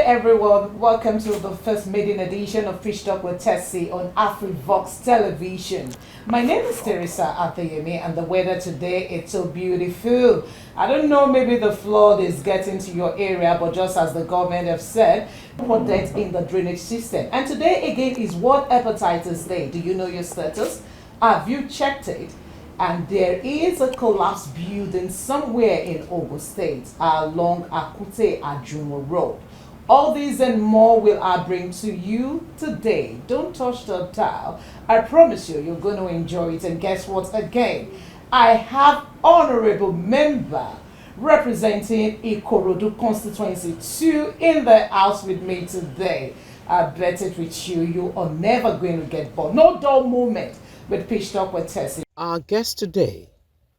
everyone, welcome to the first maiden edition of Fish Talk with Tessy on AfriVox Television. My name is Teresa Athayemi and the weather today it's so beautiful. I don't know, maybe the flood is getting to your area, but just as the government have said, put that in the drainage system. And today again is World Hepatitis Day. Do you know your status? Have you checked it? And there is a collapsed building somewhere in Ogun State along Akute Ajumo Road. All these and more will I bring to you today. Don't touch the dial. I promise you, you're going to enjoy it. And guess what? Again, I have honorable member representing Ikorodu Constituency 2 in the house with me today. I bet it with you, you are never going to get bored. No dull moment with Pitch Talk with Tessy. Our guest today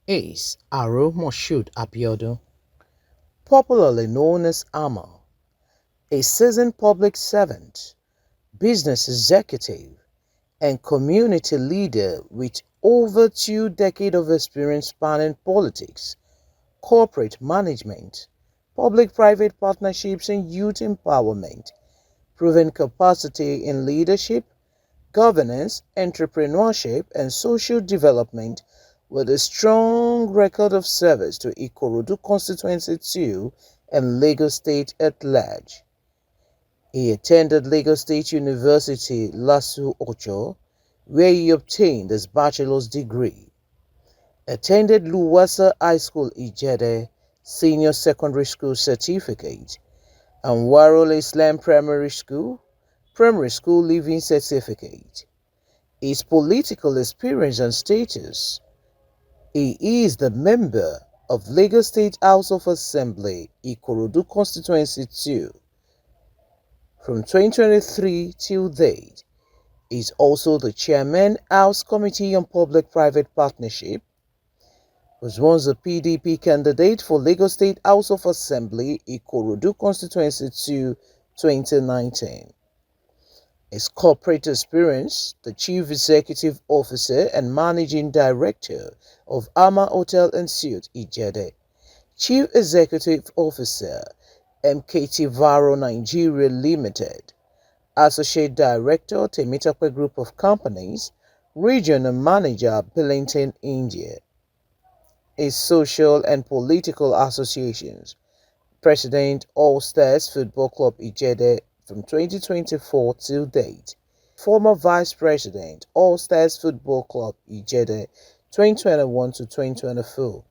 is Hon.Ama, popularly known as Ama, a seasoned public servant, business executive, and community leader with over 2 decades of experience spanning politics, corporate management, public-private partnerships, and youth empowerment, proven capacity in leadership, governance, entrepreneurship, and social development, with a strong record of service to Ikorodu Constituency 2 and Lagos State at large. He attended Lagos State University, Lasu Ocho, where he obtained his bachelor's degree. Attended Luwasa High School Ijede, Senior Secondary School Certificate, and Warol Islam Primary School Living Certificate. His political experience and status: he is the member of Lagos State House of Assembly, Ikorodu Constituency 2. From 2023 till date, he is also the Chairman, House Committee on Public-Private Partnership, was once a PDP candidate for Lagos State House of Assembly, Ikorodu Constituency 2, 2019. His corporate experience: the Chief Executive Officer and Managing Director of Ama Hotel and Suites Ijede, Chief Executive Officer, MKT Varo Nigeria Limited, Associate Director, Temitope Group of Companies, Regional Manager, Billington, India. His social and political associations: President, All Stars Football Club Ijede from 2024 till date, former Vice President, All Stars Football Club Ijede 2021 to 2024,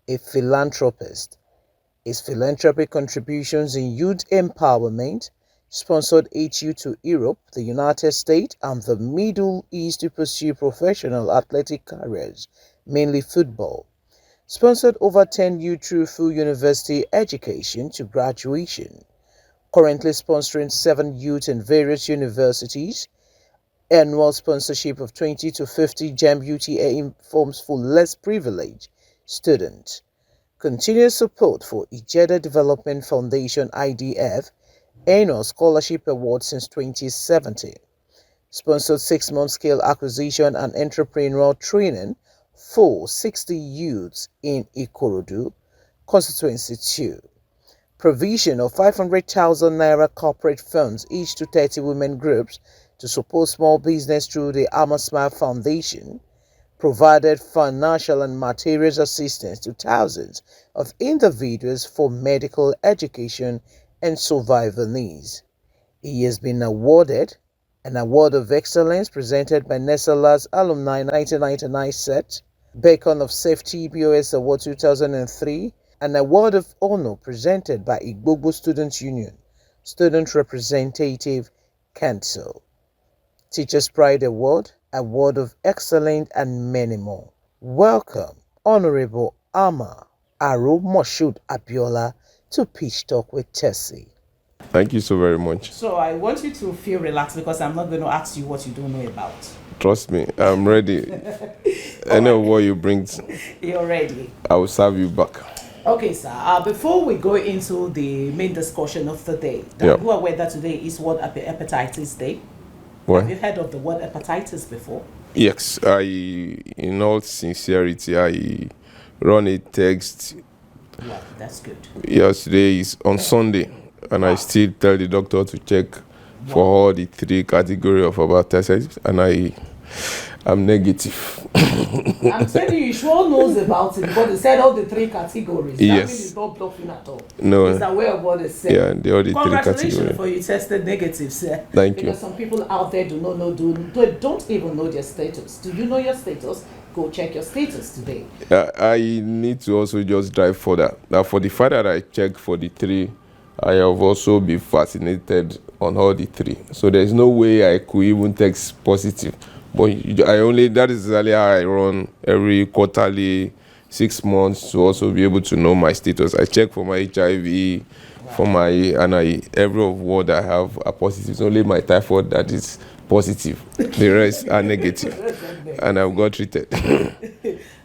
a philanthropist. His philanthropic contributions in youth empowerment: sponsored 8U to Europe, the United States, and the Middle East to pursue professional athletic careers, mainly football. Sponsored over 10U through full university education to graduation. Currently sponsoring 7 youth in various universities. Annual sponsorship of 20 to 50 GEM UTA forms for less privileged students. Continuous support for Ijede Development Foundation IDF, annual scholarship award since 2017. Sponsored 6-month scale acquisition and entrepreneurial training for 60 youths in Ikorodu Constituency 2. Provision of 500,000 naira corporate funds each to 30 women groups to support small business through the Ama Smile Foundation. Provided financial and materials assistance to thousands of individuals for medical education and survival needs. He has been awarded an Award of Excellence presented by Nesala's Alumni 1999 set, Beacon of Safety POS Award 2003, an Award of Honor presented by Igbogbo Students Union, Student Representative Council, Teachers Pride Award, Award of Excellence, and many more. Welcome, Honorable Ama Hon.Ama to Pitch Talk with Tessy. Thank you so very much. So I want you to feel relaxed because I'm not going to ask you what you don't know about. Trust me, I'm ready. Any of what you bring, You're ready. I will serve you back. Okay, sir. Before we go into the main discussion of the day, you are aware that today is World Hepatitis Day. What? Have you heard of the word hepatitis before? Yes, in all sincerity, I run a text. Wow, that's good. Yesterday is on Sunday. and I still tell the doctor to check for all the 3 category of about Tessy, and I'm negative. I'm telling you, she all knows about it because they said all the 3 categories. That Yes. means it's not bluffing at all. No. It's aware of what they said. Yeah, the all the 3 Congratulations category. for you tested negative, sir. Thank you. Because some people out there do not know, don't even know their status. Do you know your status? Go check your status today. I need to also just drive further. Now, for the fact that I checked for the 3, I have also been vaccinated on all the 3. So there's no way I could even test positive. But that is exactly how I run every quarterly, 6 months, to also be able to know my status. I check for my HIV, every of what I have are positive. It's only my typhoid that is positive. The rest are negative. And I've got treated.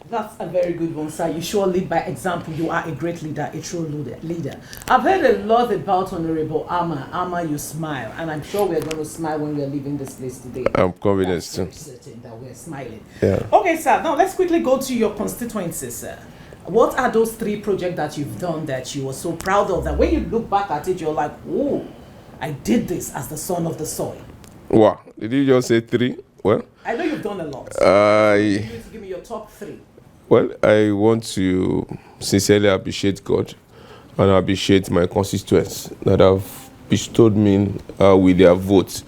That's a very good one, sir. You sure lead by example. You are a great leader, a true leader. I've heard a lot about Hon.Ama. Ama, you smile, and I'm sure we're going to smile when we're leaving this place today. I'm confident too. I'm certain that we're smiling. Yeah. Okay, sir. Now let's quickly go to your constituency, sir. What are those 3 projects that you've done that you were so proud of? That when you look back at it, you're like, "Oh, I did this as the son of the soil." Wow. Did you just say 3? Well, I know you've done a lot. You need to give me your top 3. Well, I want to sincerely appreciate God and appreciate my constituents that have bestowed me with their votes,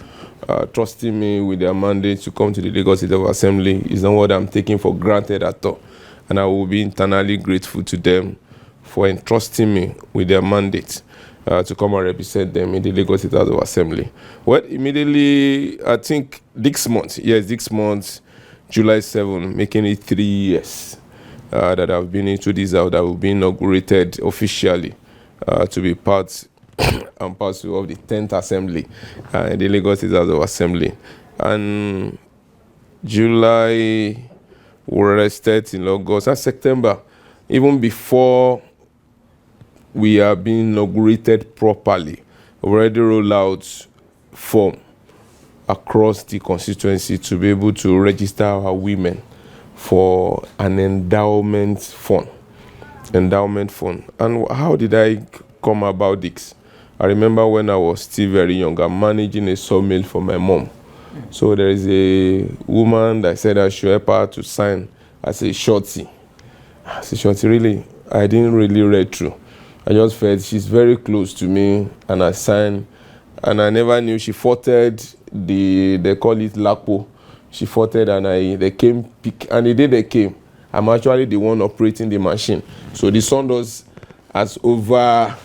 trusting me with their mandate to come to the Lagos State Assembly. Is not what I'm taking for granted at all. And I will be internally grateful to them for entrusting me with their mandate to come and represent them in the Lagos State Assembly. Well, immediately, I think this month, July 7, making it 3 years. That I've been into this house, that will be inaugurated officially to be part and parcel of the 10th Assembly, the Lagos State House of Assembly. And July, we rested in August and September, even before we have been inaugurated properly. We already rolled out form across the constituency to be able to register our women for an endowment fund. And how did I come about this? I remember when I was still very young, I'm managing a sawmill for my mom. So there is a woman that said I should help her to sign as a shorty. As a shorty, really, I didn't really read through. I just felt she's very close to me, and I signed, and I never knew she faulted they call it Lapo. She faulted, and they came pick, and the day they came, I'm actually the one operating the machine. So the sawdust has overshadowed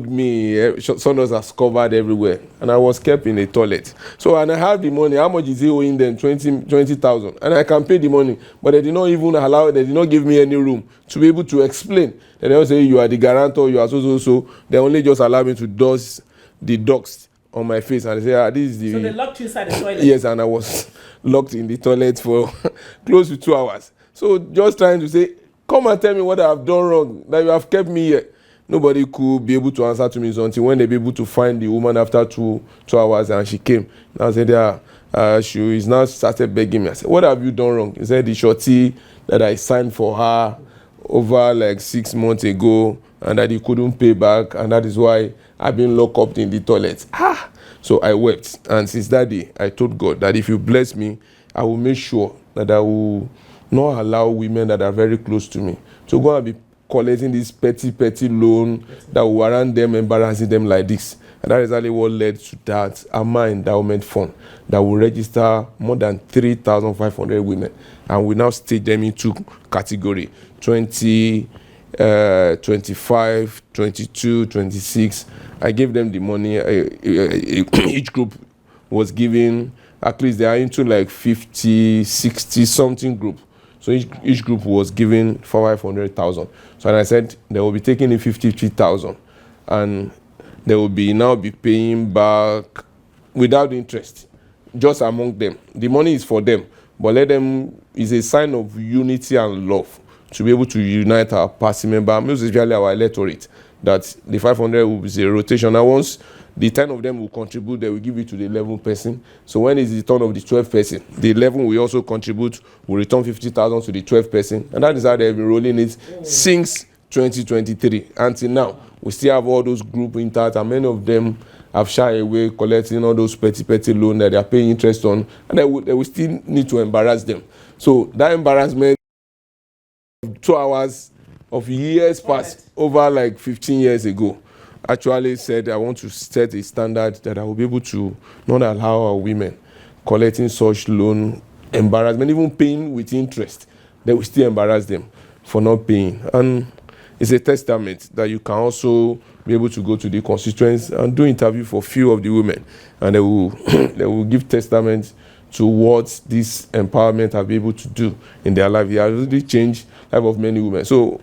me. Sawdust has covered everywhere, and I was kept in the toilet. So, and I have the money. How much is he owing them? 20,000, and I can pay the money. But they did not even allow. They did not give me any room to be able to explain. They don't say you are the guarantor. You are so. They only just allow me to dust the dust on my face, and they say, this is the. So they locked you inside the toilet. Yes, and I was locked in the toilet for close to 2 hours. So just trying to say, come and tell me what I have done wrong, that you have kept me here. Nobody could be able to answer to me until when they be able to find the woman after two hours, and she came. And I said, she is now started begging me. I said, what have you done wrong? He said, the shorty that I signed for her over like 6 months ago, and that he couldn't pay back, and that is why I've been locked up in the toilet. So I wept, and since that day, I told God that if you bless me, I will make sure that I will not allow women that are very close to me to go and be collecting this petty loan that will warrant them embarrassing them like this. And that is exactly what led to that Ama Endowment Fund that will register more than 3,500 women, and we now stage them into category 20, 25, 22, 26. I gave them the money. Each group was given, at least they are into like 50, 60 something group. So each group was given 500,000. So I said they will be taking in 53,000, and they will now be paying back without interest, just among them. The money is for them, but let them is a sign of unity and love to be able to unite our party member, most especially our electorate, that the 500 will be a rotation. And once the 10 of them will contribute, they will give it to the 11th person. So when it's the turn of the 12th person, the 11 will also contribute, will return 50,000 to the 12th person. And that is how they've been rolling it since 2023 until now. We still have all those group intact, and many of them have shied away collecting all those petty loans that they are paying interest on, and they will still need to embarrass them. So that embarrassment, 2 hours of years past, over like 15 years ago, actually said I want to set a standard that I will be able to not allow our women collecting such loan embarrassment, even paying with interest. They will still embarrass them for not paying. And it's a testament that you can also be able to go to the constituency and do interview for few of the women, and they will they will give testament to what this empowerment have been able to do in their life. It has really changed the life of many women. So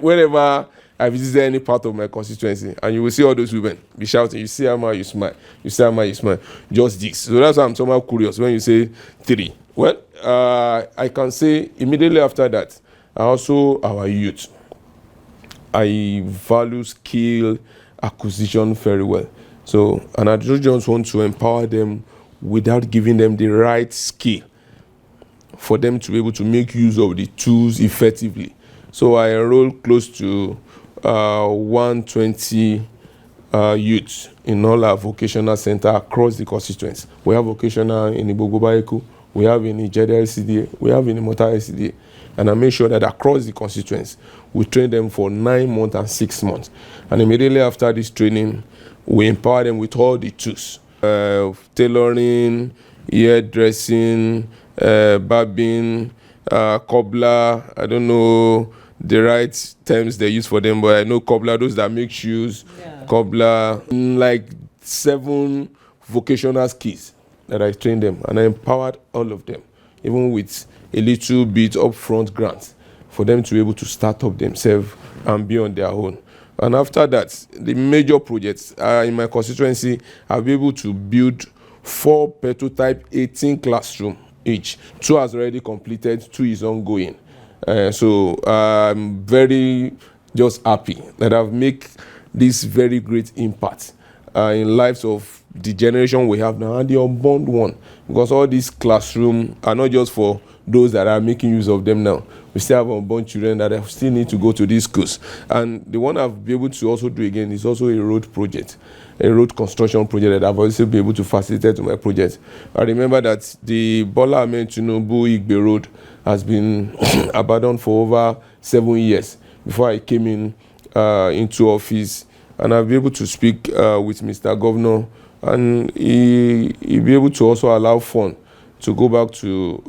whenever I visit any part of my constituency, and you will see all those women be shouting, you see Ama, you smile, you see Ama, you smile, just this. So that's why I'm somehow curious when you say 3. Well, I can say immediately after that, also our youth, I value skill acquisition very well. So, and I just want to empower them without giving them the right skill for them to be able to make use of the tools effectively. So I enroll close to 120 youths in all our vocational center across the constituency. We have vocational in Ibogobaeku, we have in Ijede LCDA, we have in Imota LCDA, and I make sure that across the constituency, we train them for 9 months and 6 months. And immediately after this training, we empower them with all the tools, tailoring, hairdressing, barbing, cobbler. I don't know the right terms they use for them, but I know cobbler, those that make shoes, cobbler, like 7 vocational skills that I trained them, and I empowered all of them, even with a little bit upfront grants for them to be able to start up themselves and be on their own. And after that, the major projects in my constituency, I'll be able to build 4 prototype 18 classroom each. 2 has already completed, 2 is ongoing. So I'm very just happy that I've made this very great impact in lives of the generation we have now and the unborn one, because all these classrooms are not just for those that are making use of them now. We still have unborn children that still need to go to these schools. And the one I've been able to also do again is also a road project, a road construction project that I've also been able to facilitate to my project. I remember that the Bola Ahmed Tinubu Igbe Road has been abandoned for over 7 years before I came into office, and I'll be able to speak with Mr. Governor, and he be able to also allow fund to go back to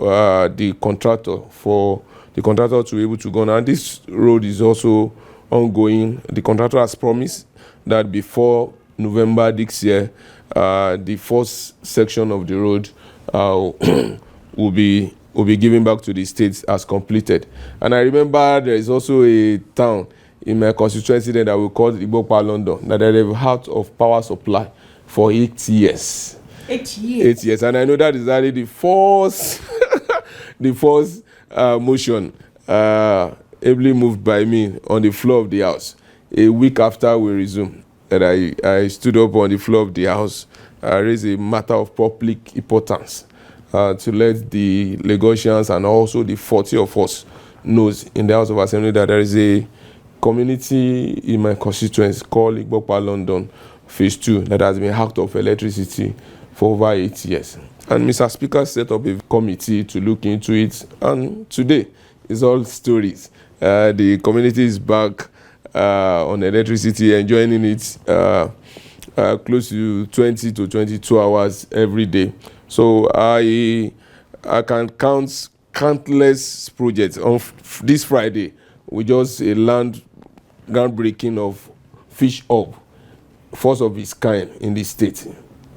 the contractor for the contractor to be able to go on. And this road is also ongoing. The contractor has promised that before November this year, the first section of the road will be given back to the states as completed. And I remember there is also a town in my constituency that we call Igbopa London, that they have out of power supply for 8 years. 8 years. 8 years, and I know that is only the first, the first motion ably moved by me on the floor of the house. A week after we resumed, that I stood up on the floor of the house, raised a matter of public importance to let the Lagosians and also the 40 of us knows in the House of Assembly that there is a community in my constituency called Igbopa London Phase 2 that has been hacked of electricity for over 8 years. And Mr. Speaker set up a committee to look into it, and today it's all stories. The community is back on electricity, enjoying it close to 20 to 22 hours every day. So I can count countless projects. On this Friday, we just a groundbreaking of Fish Hub, first of its kind in the state.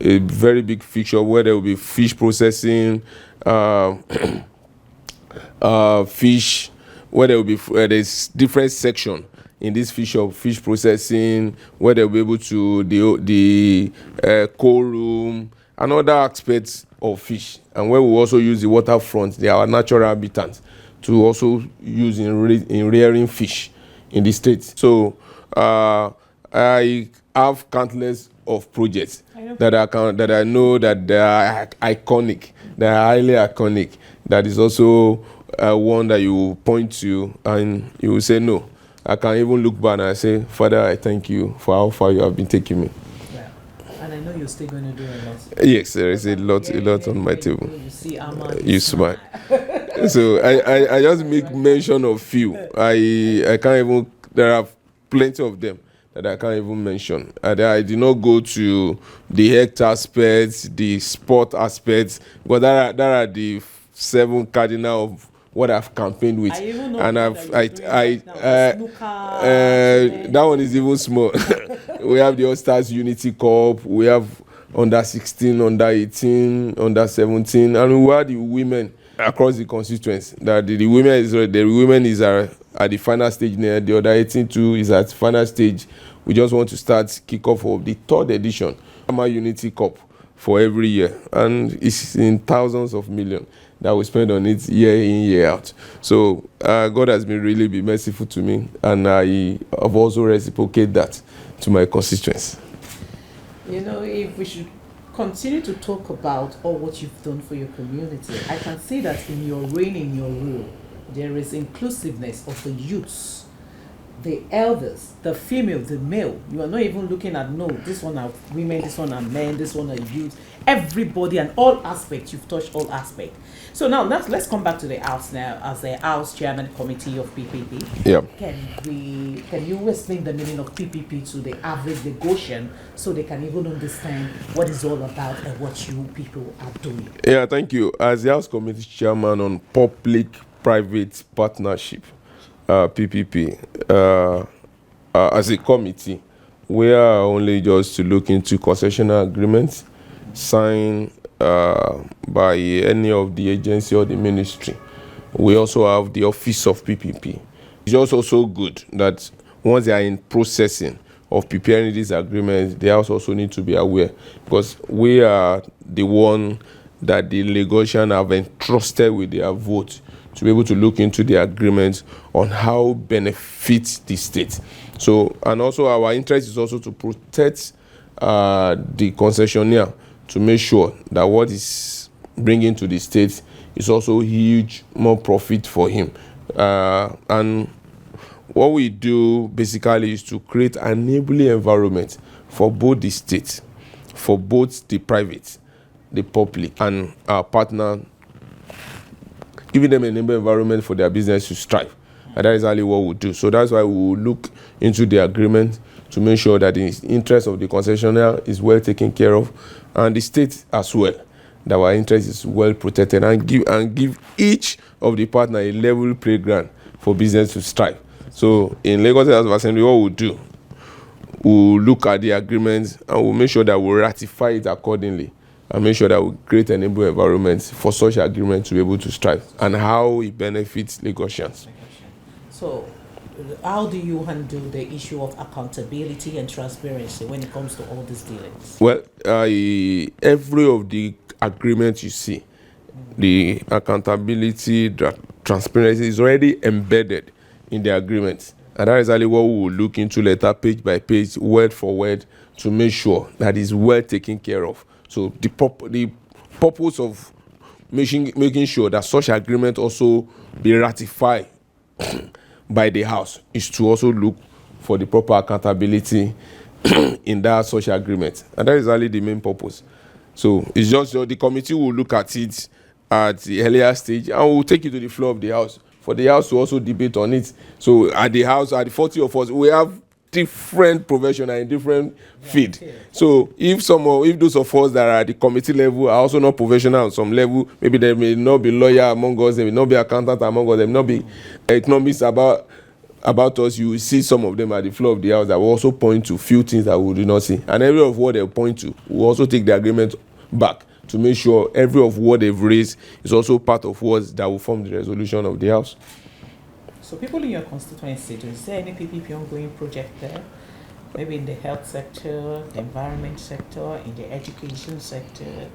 A very big fish hub where there will be fish processing, fish, where there will be there's different section in this fish hub, fish processing, where they'll be able to the cold room and other aspects of fish, and where we also use the waterfront, they are our natural habitats, to also use in rearing fish in the state. So I have countless of projects that I know that they are iconic, they are highly iconic. That is also one that you point to and you will say, no, I can even look back and I say, Father, I thank you for how far you have been taking me. Yeah. And I know you're still going to do a lot. Yes, there is a lot on my table. You see Ama, You smile. So I just make mention of few. I can't even, there are plenty of them that I can't even mention. I did not go to the health aspects, the sport aspects, but that are the 7 cardinal of what I've campaigned with. I even know And that one is even small. We have the All Stars Unity Cup, we have under 16, under 18, under 17, and we are the women across the constituency. That the women is at the final stage now. The other 18 too is at final stage. We just want to start kick off of the 3rd edition Hon.Ama Unity Cup for every year, and it's in thousands of millions that we spend on it year in, year out. So God has been really merciful to me, and I have also reciprocated that to my constituents. You know, if we should continue to talk about all what you've done for your community, I can see that in your reign, in your rule, there is inclusiveness of the youths, the elders, the female, the male. You are not even looking at, no, this one are women, this one are men, this one are youth. Everybody and all aspects, you've touched all aspects. So now let's come back to the House now. As the House Chairman Committee of PPP, Yeah. Can you explain the meaning of PPP to the average Lagosian so they can even understand what it's all about and what you people are doing? Yeah, thank you. As the House Committee Chairman on Public-Private Partnership, PPP, as a committee, we are only just to look into concessional agreements signed by any of the agency or the ministry. We also have the office of PPP. It's just also good that once they are in processing of preparing these agreements, they also need to be aware, because we are the one that the Lagosian have entrusted with their vote to be able to look into the agreements on how benefits the state. So, and also our interest is also to protect the concessionaire, to make sure that what is bringing to the state is also huge, more profit for him. And what we do basically is to create an enabling environment for both the state, for both the private, the public, and our partner, giving them an enabling environment for their business to strive. And that is exactly what we do. So that's why we will look into the agreement to make sure that the interest of the concessionaire is well taken care of, and the state as well, that our interest is well protected, and give each of the partner a level playground for business to strive. So in Lagos House of Assembly, what we'll do, we'll look at the agreements and we'll make sure that we ratify it accordingly, and make sure that we create an enabling environment for such agreement to be able to strive, and how it benefits Lagosians. So how do you handle the issue of accountability and transparency when it comes to all these dealings? Well, every of the agreements you see, the accountability, the transparency is already embedded in the agreement. And that is exactly what we will look into later, page by page, word for word, to make sure that is well taken care of. So the purpose of making sure that such agreement also be ratified by the House is to also look for the proper accountability in that such agreement. And that is really the main purpose. So it's just the committee will look at it at the earlier stage, and we'll take it to the floor of the House for the House to also debate on it. So at the House, at the 40 of us, we have different professionals in different field. So if those of us that are at the committee level are also not professional on some level, maybe there may not be lawyer among us, there may not be accountant among us, there may not be economists about us. You will see some of them at the floor of the House that will also point to few things that we do not see, and every of what they point to will also take the agreement back to make sure every of what they've raised is also part of what that will form the resolution of the House. So people in your constituency, is there any PPP ongoing project there? Maybe in the health sector, the environment sector, in the education sector?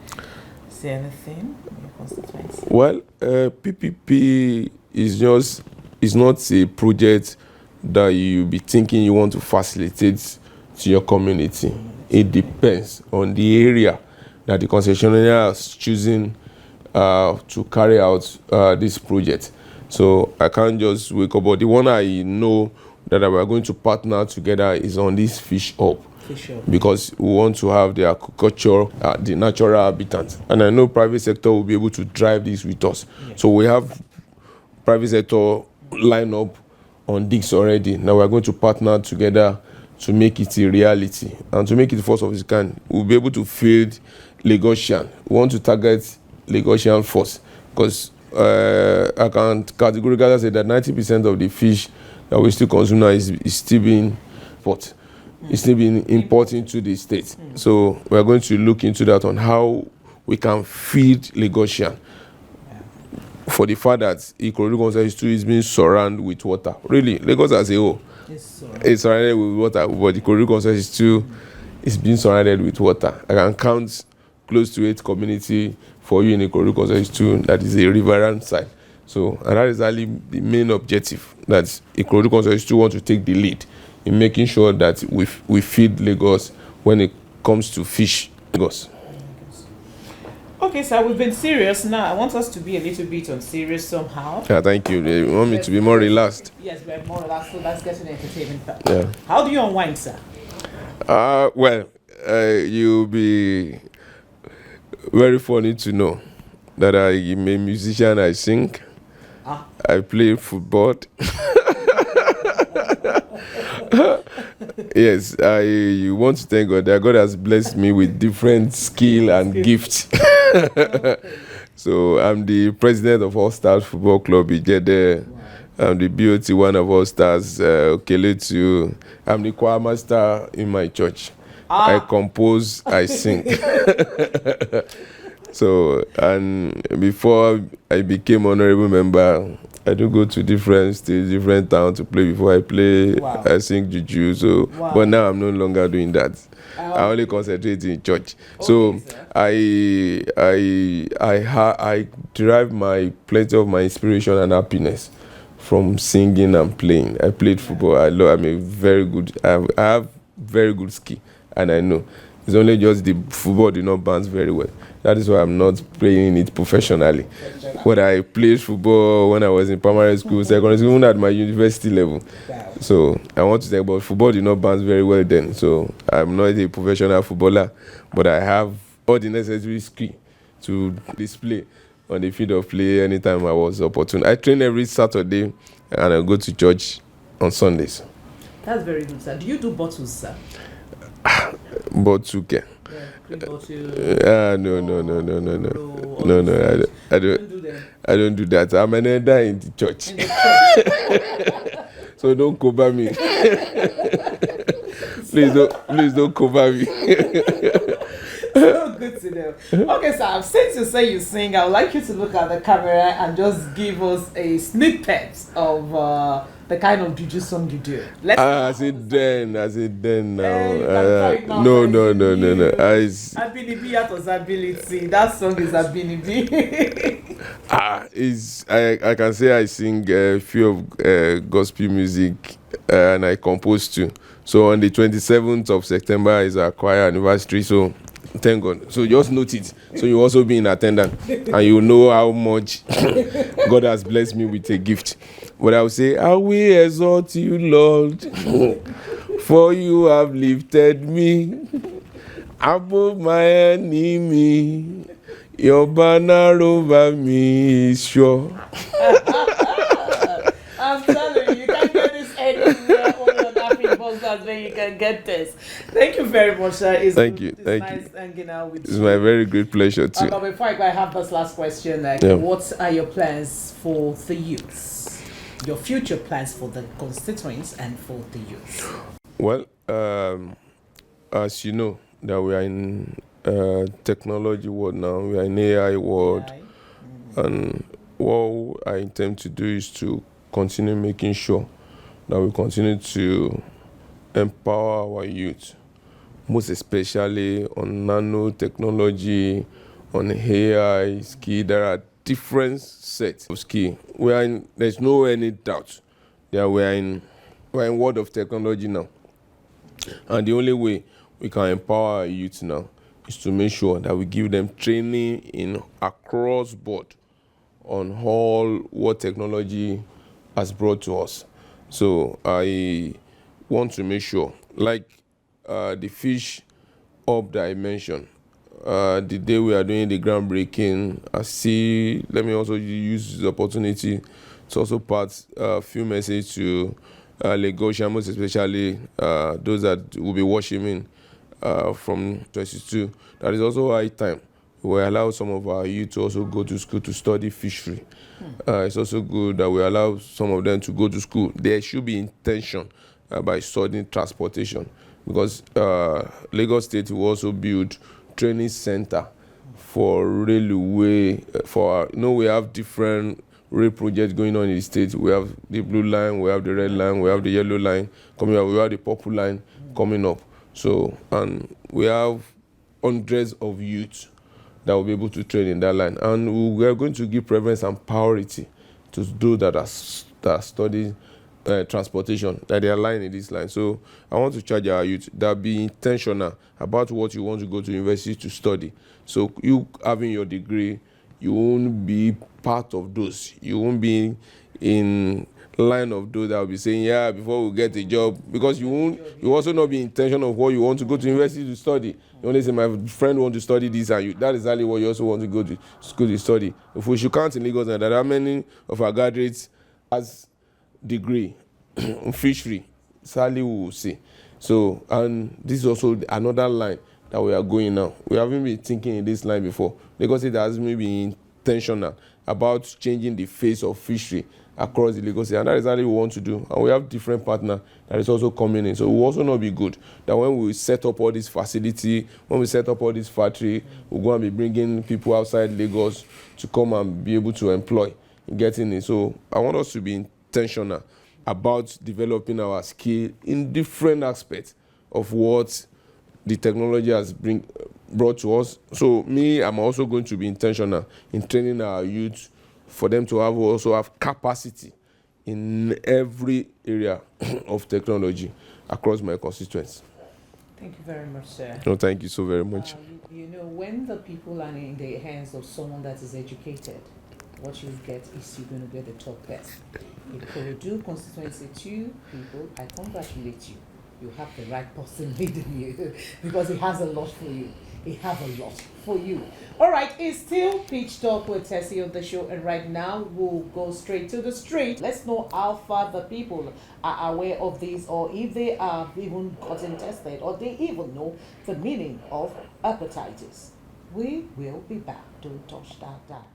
Is there anything in your constituency? Well, PPP is not a project that you be thinking you want to facilitate to your community. It depends on the area that the concessionaire is choosing to carry out this project. So I can't just wake up, but the one I know that we are going to partner together is on this fish hub. Sure. Because we want to have the agriculture, the natural habitat. And I know private sector will be able to drive this with us. Yeah. So we have private sector line up on this already. Now we are going to partner together to make it a reality. And to make it first of its kind, we'll be able to feed Lagosian. We want to target Lagosian first. Because I can categorically say that 90% of the fish that we still consume now is still being bought. It's still been importing to the state. So we are going to look into that on how we can feed Lagosian. For the fact that Ikorodu Constituency is being surrounded with water. Really, Lagos as a whole is surrounded with water, but Ikorodu Constituency is being surrounded with water. I can count close to 8 communities for you in Ikorodu Constituency that is a riverine side. So, and that is really the main objective, that Ikorodu Constituency want to take the lead in making sure that we feed Lagos when it comes to fish Lagos. Okay, sir, we've been serious now. I want us to be a little bit unserious somehow. Yeah, thank you. You want me to be more relaxed? Yes, we're more relaxed, so let's get to the entertainment part. Yeah. How do you unwind, sir? Well, you'll be very funny to know that I'm a musician, I sing, I play football. Yes, I want to thank God that God has blessed me with different skill and gifts. So I'm the president of All Stars Football Club Ijede. Wow. I'm the BOT one of All Stars Okeletu. I'm the choir master in my church. I compose, I sing. So, and before I became honorable member, I do go to different states, different towns to play. Before I play, wow. I sing juju. So, wow. But now I'm no longer doing that. I only concentrate in church. Okay, so sir. I derive my plenty of my inspiration and happiness from singing and playing. I played football. I have very good skill, and I know it's only just the football did not bounce very well. That is why I'm not playing it professionally. But I played football when I was in primary school, secondary school, even at my university level. So I want to say, but football did not bounce very well then. So I'm not a professional footballer, but I have all the necessary skill to display on the field of play anytime I was opportune. I train every Saturday and I go to church on Sundays. That's very good, sir. Do you do bottles, sir? Bottle, okay. No. I don't do that. I'm an elder in the church. So don't cover me. Please don't cover me. So good to know. Okay, sir, since you say you sing, I would like you to look at the camera and just give us a snippet of the kind of juju song you do. I said then now. No. Abinibi out of ability. That song is Abinibi. I can say I sing a few of gospel music and I compose too. So on the 27th of September is our choir anniversary. So thank God. So just note it. So you also be in attendance and you know how much God has blessed me with a gift. But I will say, I will exalt you, Lord, for you have lifted me above my enemy. Your banner over me is sure. I'm telling you can't get this anywhere only on African that's where you can get this. Thank you very much, sir. Thank you. Nice hanging out with you. It's my very great pleasure too. But before I go, I have this last question. What are your plans for the youth? Your future plans for the constituents and for the youth? Well, as you know, that we are in technology world now. We are in AI world. And what I intend to do is to continue making sure that we continue to empower our youth, most especially on nanotechnology, on AI skill. There are different sets of skill. There's no any doubt that we're in world of technology now. And the only way we can empower our youth now is to make sure that we give them training in across board on all what technology has brought to us. So I want to make sure, like the fish hub that I mentioned, the day we are doing the groundbreaking, let me also use the opportunity to also pass a few messages to Lagosians, especially those that will be watching me from 22. That is also high time. We allow some of our youth to also go to school to study fishery. It's also good that we allow some of them to go to school. There should be intention by studying transportation, because Lagos State will also build training center for railway. We have different rail projects going on in the state. We have the blue line, we have the red line, we have the yellow line coming up, we have the purple line coming up. So, and we have hundreds of youth that will be able to train in that line. And we are going to give preference and priority to those that are studying transportation, that they are lying in this line. So I want to charge our youth that be intentional about what you want to go to university to study. So you having your degree, you won't be part of those. You won't be in line of those that will be saying, yeah, before we get a job, because you also not be intention of what you want to go to university to study. You only say, my friend want to study this, and that is exactly what you also want to go to school to study. If we should count in Lagos, there are many of our graduates has degree in fishery, sadly we will see. So, and this is also another line that we are going now. We haven't been thinking in this line before, because it has been intentional about changing the face of fishery across the Lagos State, and that is exactly what we want to do. And we have different partners that is also coming in. So it will also not be good that when we set up all this facility, when we set up all this factory, we're going to be bringing people outside Lagos to come and be able to employ in getting it. So I want us to be intentional about developing our skill in different aspects of what the technology has brought to us. So I'm also going to be intentional in training our youth for them to also have capacity in every area of technology across my constituency. Thank you very much, sir. No, thank you so very much. When the people are in the hands of someone that is educated, what you get is you're going to get the top best. If you do constituency 2 people, I congratulate you. You have the right person leading you because he has a lot for you. He has a lot for you. All right, it's still Pitch Talk with Tessy on the show, and right now we'll go straight to the street. Let's know how far the people are aware of this, or if they are even gotten tested, or they even know the meaning of hepatitis. We will be back. Don't touch that dial.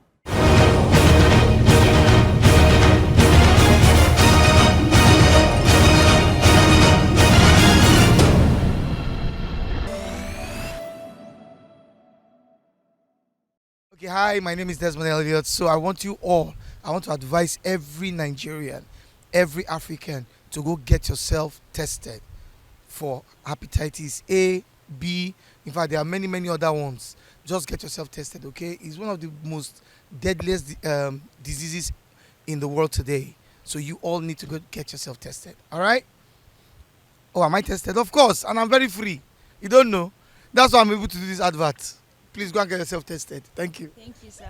Okay, hi, my name is Desmond Elliott. So I want to advise every Nigerian, every African to go get yourself tested for hepatitis A, B. In fact, there are many, many other ones. Just get yourself tested, okay? It's one of the most deadliest diseases in the world today. So you all need to go get yourself tested, all right? Oh, am I tested? Of course, and I'm very free. You don't know? That's why I'm able to do this advert. Please go and get yourself tested. Thank you. Thank you, sir.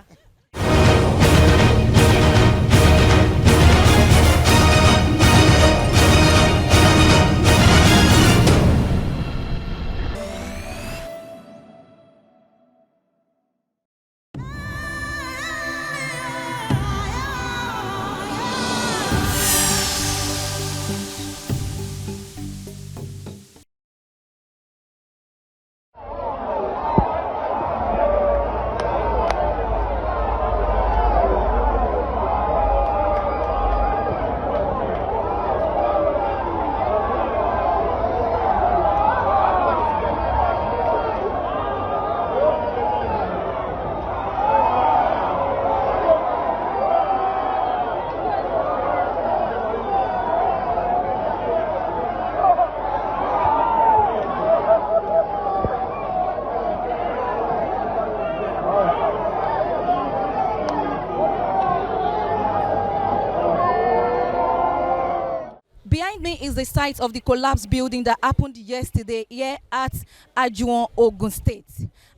Behind me is the site of the collapsed building that happened yesterday here at Ajuwon, Ogun State.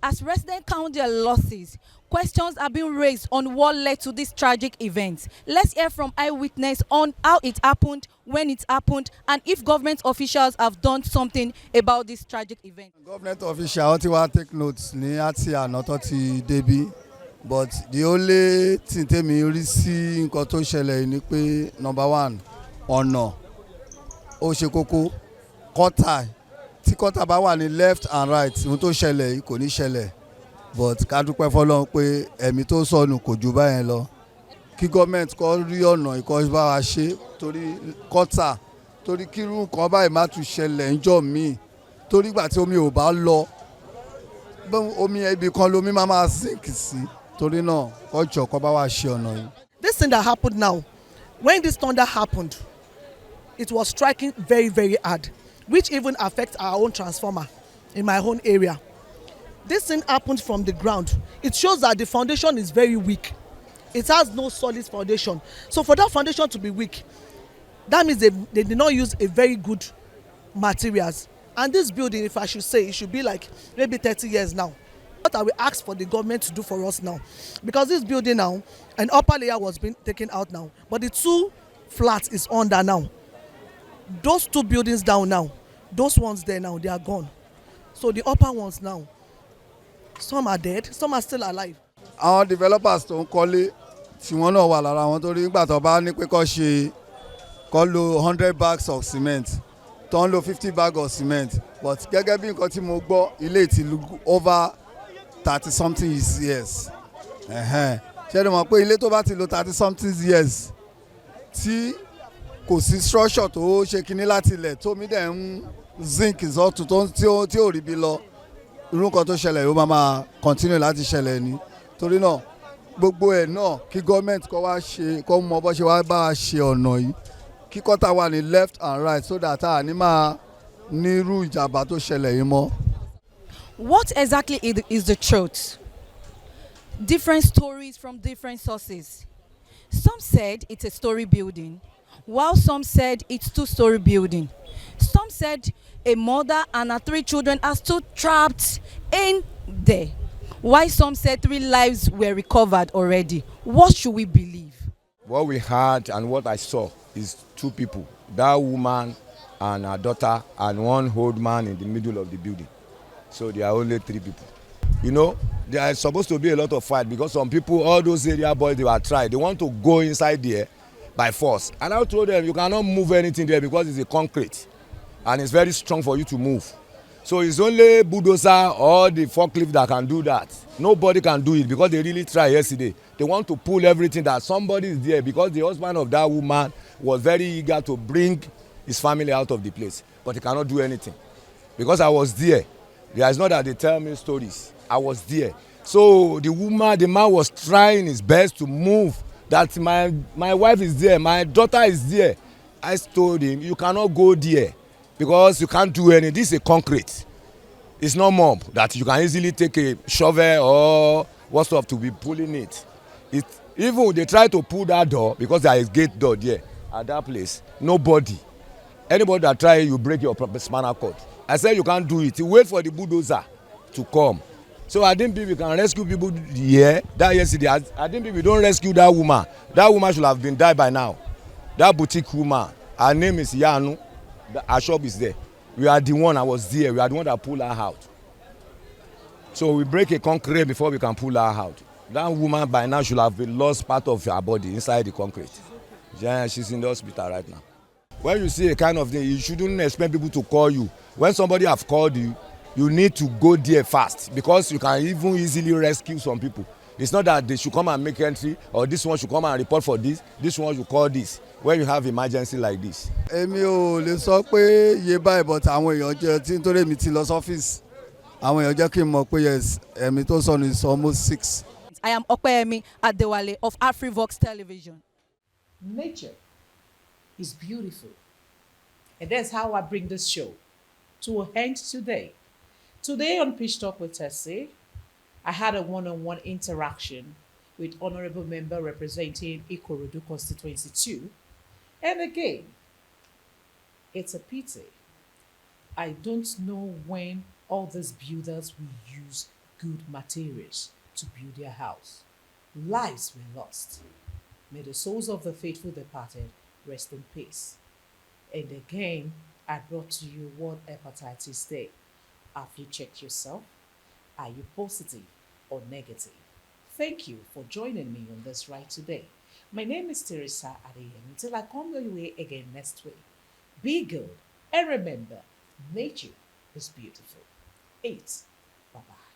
As residents count their losses, questions are being raised on what led to this tragic event. Let's hear from eyewitness on how it happened, when it happened, and if government officials have done something about this tragic event. Government official ti wá take notes ní àti àná tó ti débí, but the only thing tèmi rí sí nǹkan tó ṣẹlẹ̀ ni pé number one, ọ̀nà ó ṣe kókó, kọ́tà tí kọ́tà bá wà ní left and right ohun tó ṣẹlẹ̀ yìí kò ní ṣẹlẹ̀, but ká dúpẹ́ fọlọ́run pé ẹ̀mí tó sọnù kò jù báyẹn lọ. Kí gọ́ọ̀mẹ̀ntì kó rí ọ̀nà ìkọ́ bá wa ṣe torí kọ́tà, torí kírú nǹkan báyìí má tún ṣẹlẹ̀ ńjọ́ míì, torí ìgbà tí omi ò bá lọ omi ibì kan lomi máa sink sí, torí náà kọ́jọ́ kó bá wa ṣe ọ̀nà yìí. This thing that happened now, when this thunder happened, it was striking very, very hard, which even affects our own transformer in my own area. This thing happened from the ground. It shows that the foundation is very weak. It has no solid foundation. So for that foundation to be weak, that means they did not use a very good materials. And this building, if I should say, it should be like maybe 30 years now. What I will ask for the government to do for us now, because this building now, an upper layer was being taken out now, but the two flats is under now. Those two buildings down now, those ones there now, they are gone. So the upper ones now, some are dead, some are still alive. Àwọn developers tó ń kọ́lé tí wọ́n náà wà lára wọn, torí nígbà tó bá ní pé kó lo 100 bags of cement, tó ń lo 50 bags of cement, but gẹ́gẹ́ bí nǹkan tí mo gbọ́, ilé ti over 30 something years. Ṣé ẹ mọ̀ pé ilé tó bá ti lo 30 something years tí kò sí structure tó ṣe kinní láti ilẹ̀ tó mi dẹ̀ ń zinc ìzọ́tún tí ò rí bí lọ, irú nǹkan tó ṣẹlẹ̀ yóò máa continue láti ṣẹlẹ̀ ni. Torí náà gbogbo ẹ̀ náà kí gọ́ọ̀mẹ̀ntì kó mọ bó ṣe wá bá a ṣe ọ̀nà yìí, kí kọ́tà wà ní left and right so that a ní máa nírú ìjàmbá tó ṣẹlẹ̀ yìí mọ́. What exactly is the truth? Different stories from different sources. Some said it's a story building, while some said it's two-story building. Some said a mother and her 3 children are still trapped in there, while some said 3 lives were recovered already. What should we believe? What we heard and what I saw is 2 people, that woman and her daughter, and 1 old man in the middle of the building. So there are only 3 people. You know, there is supposed to be a lot of fight because some people, all those area boys, they were tried. They want to go inside there by force. And I told them, you cannot move anything there because it's a concrete and it's very strong for you to move. So it's only bulldozer or the forklift that can do that. Nobody can do it because they really tried yesterday. They want to pull everything that somebody is there because the husband of that woman was very eager to bring his family out of the place. But he cannot do anything because I was there. There is not that they tell me stories. I was there. So the man was trying his best to move. That my wife is there, my daughter is there. I told him, you cannot go there because you can't do anything. This is a concrete. It's not mob that you can easily take a shovel or what stuff to be pulling it. Even they try to pull that door because there is gate door there at that place. Nobody. Anybody that try, you break your spinal cord. I said you can't do it. You wait for the bulldozer to come. So I didn't believe we can rescue people here. That yesterday, I didn't believe we don't rescue that woman. That woman should have been died by now. That boutique woman, her name is Yanu. Her shop is there. We are the one, I was there. We are the one that pulled her out. So we break a concrete before we can pull her out. That woman by now should have been lost part of her body inside the concrete. Yeah, she's in the hospital right now. When you see a kind of thing, you shouldn't expect people to call you. When somebody have called you, you need to go there fast because you can even easily rescue some people. It's not that they should come and make entry or this one should come and report for this one should call this when you have emergency like this. Èmi ò lè sọ pé iye báyìí but àwọn èèyàn jẹ́ tí nítorí mi ti lọ sọ́fíìsì àwọn èèyàn jẹ́ kí n mọ̀ pé yes ẹ̀mí tó sọnù is almost 6. I am Hon.Ama Adewale of AfriVox Television. Nature is beautiful. And that's how I bring this show to an end today. Today on Pitch Talk with Tessy, I had a one-on-one interaction with Honorable Member representing Ikorodu Constituency 2. And again, it's a pity. I don't know when all these builders will use good materials to build their house. Lives were lost. May the souls of the faithful departed rest in peace. And again, I brought to you World Hepatitis Day. Have you checked yourself? Are you positive or negative? Thank you for joining me on this ride today. My name is Teresa Adeyemi. Until I come your way again next week, be good and remember, nature is beautiful. 8. Bye bye.